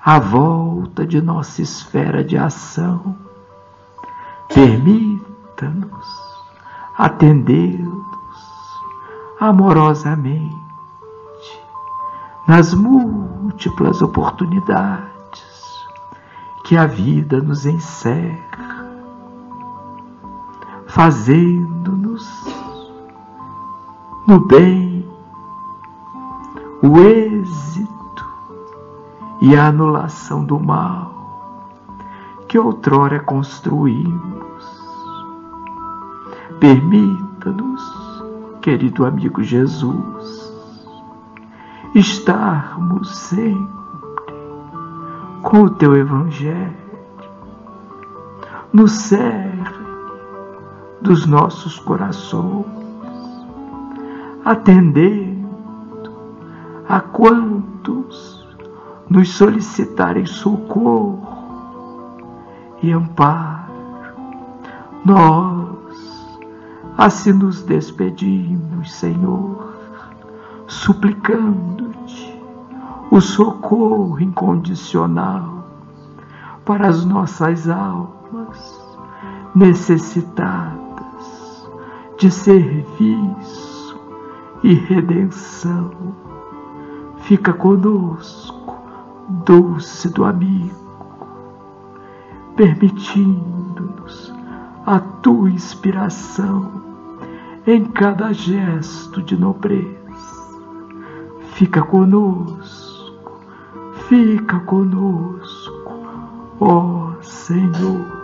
à volta de nossa esfera de ação, permita-nos atendê-los amorosamente nas múltiplas oportunidades que a vida nos encerra, fazendo-nos no bem o êxito e a anulação do mal que outrora construímos. Permita-nos, querido amigo Jesus, estarmos sempre com o teu Evangelho no cerne dos nossos corações, atendendo a quantos nos solicitarem socorro e amparo. Nós assim nos despedimos, Senhor, suplicando-te o socorro incondicional para as nossas almas necessitadas de serviço e redenção. Fica conosco, doce do amigo, permitindo-nos a tua inspiração em cada gesto de nobreza. Fica conosco, ó Senhor.